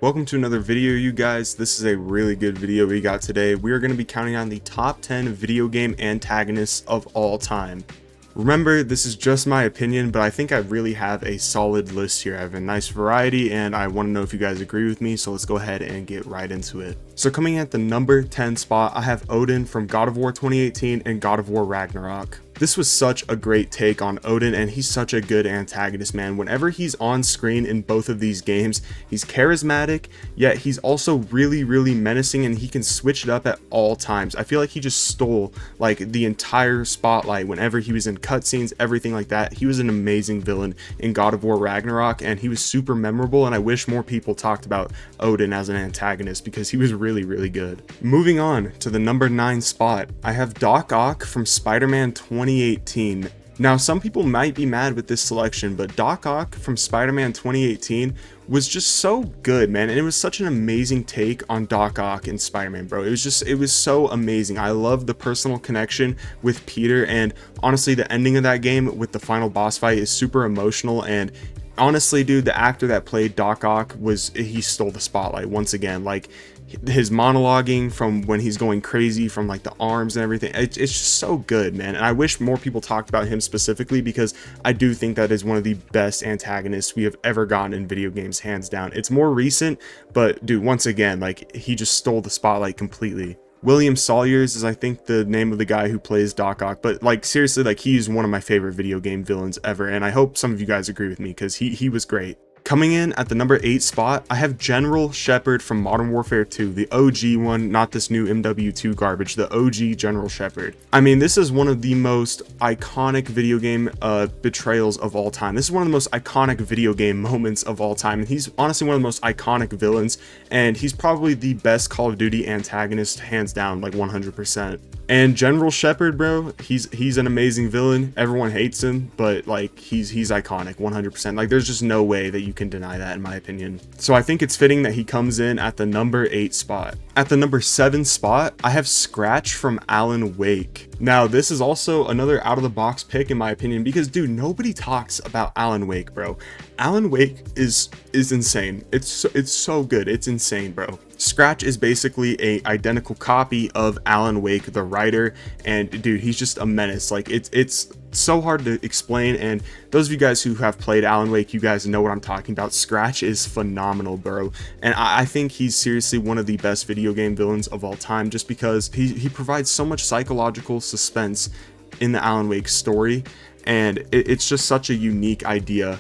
Welcome to another video, you guys. This is a really good video we got today. We are going to be counting on the top 10 video game antagonists of all time. Remember, this is just my opinion, but I think I really have a solid list here. I have a nice variety, and I want to know if you guys agree with me, so let's go ahead and get right into it. So coming in at the number 10 spot, I have Odin from God of War 2018 and God of War Ragnarok. This was such a great take on Odin, and he's such a good antagonist, man. Whenever he's on screen in both of these games, he's charismatic, yet he's also really menacing, and he can switch it up at all times. I feel like he just stole like the entire spotlight whenever he was in cutscenes, everything like that. He was an amazing villain in God of War Ragnarok, and he was super memorable, and I wish more people talked about Odin as an antagonist because he was really good. Moving on to the number 9 spot, I have Doc Ock from Spider-Man 2018. Now, some people might be mad with this selection, but Doc Ock from Spider-Man 2018 was just so good, man, and it was such an amazing take on Doc Ock in Spider-Man, bro. It was so amazing. I love the personal connection with Peter, and honestly, the ending of that game with the final boss fight is super emotional, and honestly, dude, the actor that played Doc Ock he stole the spotlight once again. Like, his monologuing from when he's going crazy from like the arms and everything, it's just so good, man. And I wish more people talked about him specifically, because I do think that is one of the best antagonists we have ever gotten in video games, hands down. It's more recent, but dude, once again, like, he just stole the spotlight completely. William Sawyers is, I think, the name of the guy who plays Doc Ock, but like, seriously, like, he's one of my favorite video game villains ever, and I hope some of you guys agree with me, because he was great. Coming in at the number 8 spot, I have General Shepard from Modern Warfare 2, the OG one, not this new MW2 garbage, the OG General Shepard. I mean, this is one of the most iconic video game betrayals of all time. This is one of the most iconic video game moments of all time, and he's honestly one of the most iconic villains, and he's probably the best Call of Duty antagonist, hands down, like 100%. And General Shepard, bro, he's an amazing villain. Everyone hates him, but like, he's iconic 100%. Like, there's just no way that you can deny that, in my opinion. So I think it's fitting that he comes in at the number 8 spot. At the number 7 spot, I have Scratch from Alan Wake. Now, this is also another out of the box pick, in my opinion, because dude, nobody talks about Alan Wake, bro. Alan Wake is insane. It's so good. It's insane, bro. Scratch is basically a identical copy of Alan Wake, the writer, and dude, he's just a menace. Like, it's so hard to explain, and those of you guys who have played Alan Wake, you guys know what I'm talking about. Scratch is phenomenal, bro, and I think he's seriously one of the best video game villains of all time, just because he provides so much psychological suspense in the Alan Wake story, and it's just such a unique idea.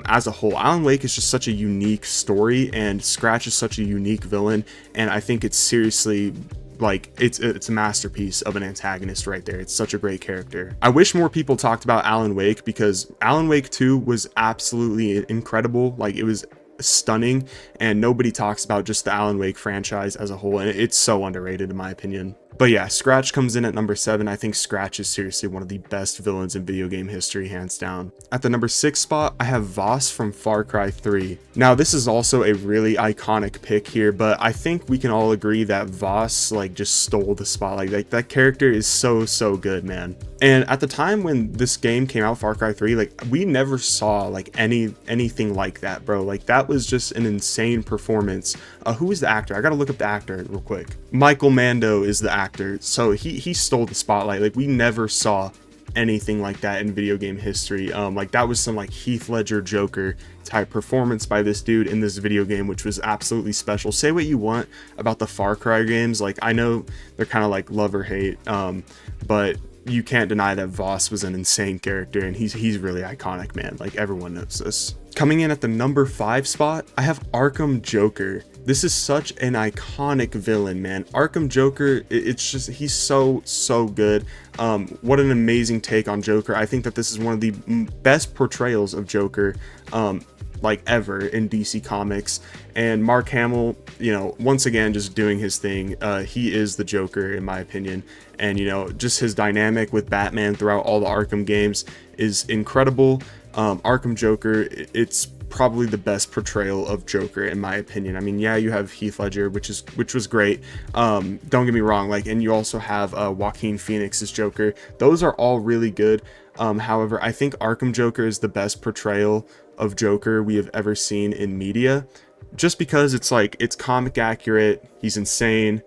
As a whole, Alan Wake is just such a unique story, and Scratch is such a unique villain, and I think it's seriously, like, it's a masterpiece of an antagonist right there. It's such a great character. I wish more people talked about Alan Wake, because Alan Wake 2 was absolutely incredible. Like, it was stunning, and nobody talks about just the Alan Wake franchise as a whole, and it's so underrated, in my opinion. But yeah, Scratch comes in at number 7. I think Scratch is seriously one of the best villains in video game history, hands down. At the number 6 spot, I have Voss from Far Cry 3. Now, this is also a really iconic pick here, but I think we can all agree that Voss, like, just stole the spotlight. Like, that character is so good, man. And at the time when this game came out, Far Cry 3, like, we never saw like anything like that, bro. Like, that was just an insane performance. Who is the actor? I gotta look up the actor real quick. Michael Mando is the actor. So he stole the spotlight. Like, we never saw anything like that in video game history. Like, that was some like Heath Ledger Joker type performance by this dude in this video game, which was absolutely special. Say what you want about the Far Cry games, like, I know they're kind of like love or hate, but you can't deny that Voss was an insane character, and he's really iconic, man. Like, everyone knows this. Coming in at the number 5 spot, I have Arkham Joker. This is such an iconic villain, man. Arkham Joker, it's just, he's so good. What an amazing take on Joker. I think that this is one of the best portrayals of Joker like ever in DC Comics, and Mark Hamill, you know, once again just doing his thing. He is the Joker, in my opinion, and you know, just his dynamic with Batman throughout all the Arkham games is incredible. Arkham Joker, it's probably the best portrayal of Joker, in my opinion. I mean, yeah, you have Heath Ledger, which was great. Don't get me wrong, like, and you also have Joaquin Phoenix's Joker. Those are all really good. However, I think Arkham Joker is the best portrayal of Joker we have ever seen in media. just because it's like, it's comic accurate, he's insane,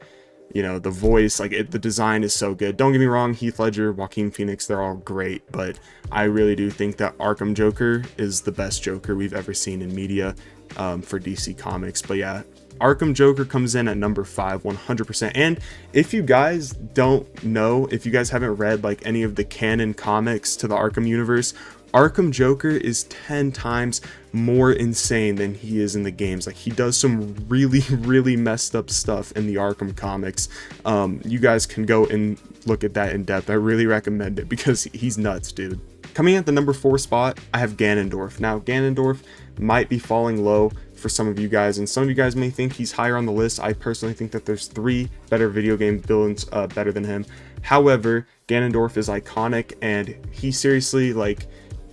you know, the voice, like the design is so good. Don't get me wrong, Heath Ledger, Joaquin Phoenix, they're all great, but I really do think that Arkham Joker is the best Joker we've ever seen in media for DC Comics. But yeah, Arkham Joker comes in at number 5, 100%. And if you guys don't know, if you guys haven't read like any of the canon comics to the Arkham universe, Arkham Joker is 10 times more insane than he is in the games. Like, he does some really messed up stuff in the Arkham comics. You guys can go and look at that in depth. I really recommend it because he's nuts, dude. Coming at the number 4 spot, I have Ganondorf. Now, Ganondorf might be falling low for some of you guys, and some of you guys may think he's higher on the list. I personally think that there's 3 better video game villains better than him. However, Ganondorf is iconic, and he seriously, like,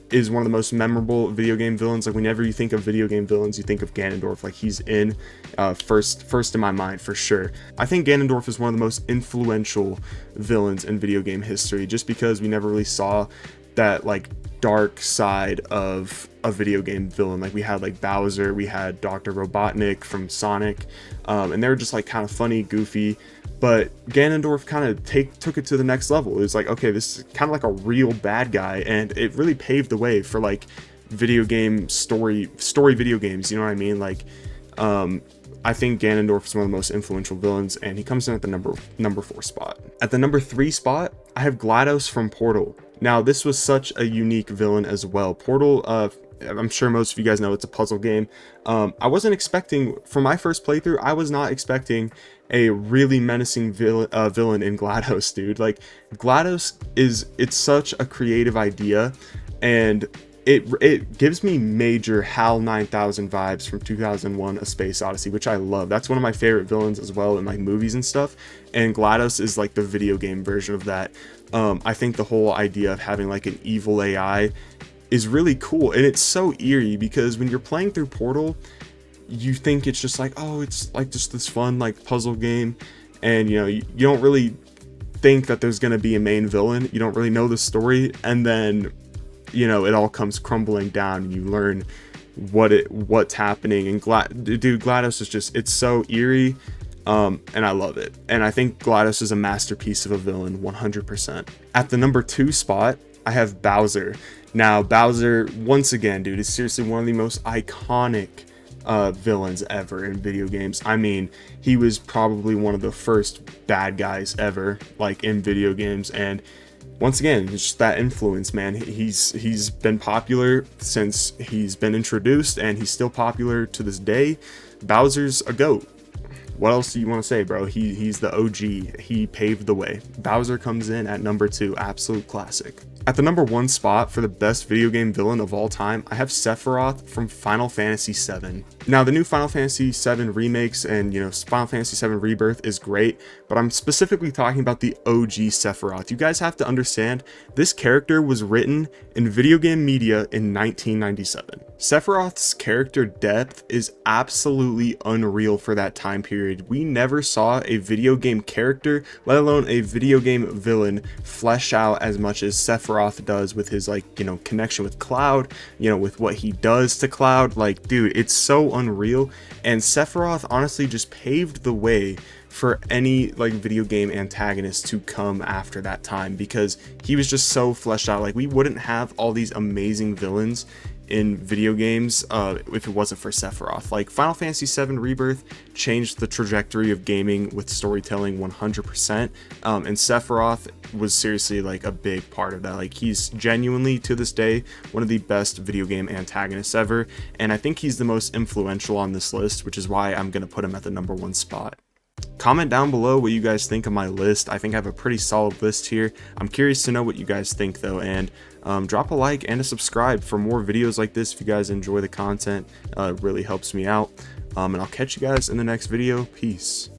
is one of the most memorable video game villains. Like, whenever you think of video game villains, you think of Ganondorf. Like, he's in first in my mind for sure. I think Ganondorf is one of the most influential villains in video game history, just because we never really saw that like dark side of a video game villain. Like, we had like Bowser, we had Dr. Robotnik from Sonic, and they were just like kind of funny, goofy. But Ganondorf kind of took it to the next level. It was like, okay, this is kind of like a real bad guy, and it really paved the way for like video game story video games. You know what I mean? Like, I think Ganondorf is one of the most influential villains, and he comes in at the number 4 spot. At the number 3 spot, I have GLaDOS from Portal. Now, this was such a unique villain as well. Portal, I'm sure most of you guys know it's a puzzle game. I wasn't expecting, for my first playthrough, I was not expecting a really menacing villain in GLaDOS, dude. Like, GLaDOS it's such a creative idea, and it gives me major HAL 9000 vibes from 2001 A Space Odyssey, which I love. That's one of my favorite villains as well in like movies and stuff, and GLaDOS is like the video game version of that. I think the whole idea of having like an evil AI is really cool, and it's so eerie because when you're playing through Portal, you think it's just like, oh, it's like just this fun like puzzle game, and you know, you don't really think that there's gonna be a main villain. You don't really know the story, and then, you know, it all comes crumbling down, and you learn what's happening. And dude, GLaDOS is just, it's so eerie, and I love it. And I think GLaDOS is a masterpiece of a villain, 100%. At the number 2 spot, I have Bowser. Now, Bowser, once again, dude, is seriously one of the most iconic villains ever in video games. I mean, he was probably one of the first bad guys ever, like, in video games, and once again, it's just that influence, man. He's been popular since he's been introduced, and he's still popular to this day. Bowser's a GOAT. What else do you want to say, bro? He's the OG. He paved the way. Bowser comes in at number 2, absolute classic. At the number 1 spot for the best video game villain of all time, I have Sephiroth from Final Fantasy VII. Now, the new Final Fantasy VII remakes and, you know, Final Fantasy VII Rebirth is great, but I'm specifically talking about the OG Sephiroth. You guys have to understand, this character was written in video game media in 1997. Sephiroth's character depth is absolutely unreal for that time period. We never saw a video game character, let alone a video game villain, flesh out as much as Sephiroth does with his, like, you know, connection with Cloud, you know, with what he does to Cloud. Like, dude, it's so unreal. And Sephiroth honestly just paved the way for any like video game antagonist to come after that time, because he was just so fleshed out. Like, we wouldn't have all these amazing villains in video games if it wasn't for Sephiroth. Like, Final Fantasy VII Rebirth changed the trajectory of gaming with storytelling 100%, and Sephiroth was seriously like a big part of that. Like, he's genuinely to this day one of the best video game antagonists ever, and I think he's the most influential on this list, which is why I'm gonna put him at the number 1 spot. Comment down below what you guys think of my list. I think I have a pretty solid list here. I'm curious to know what you guys think though, and drop a like and a subscribe for more videos like this if you guys enjoy the content. It really helps me out, and I'll catch you guys in the next video. Peace.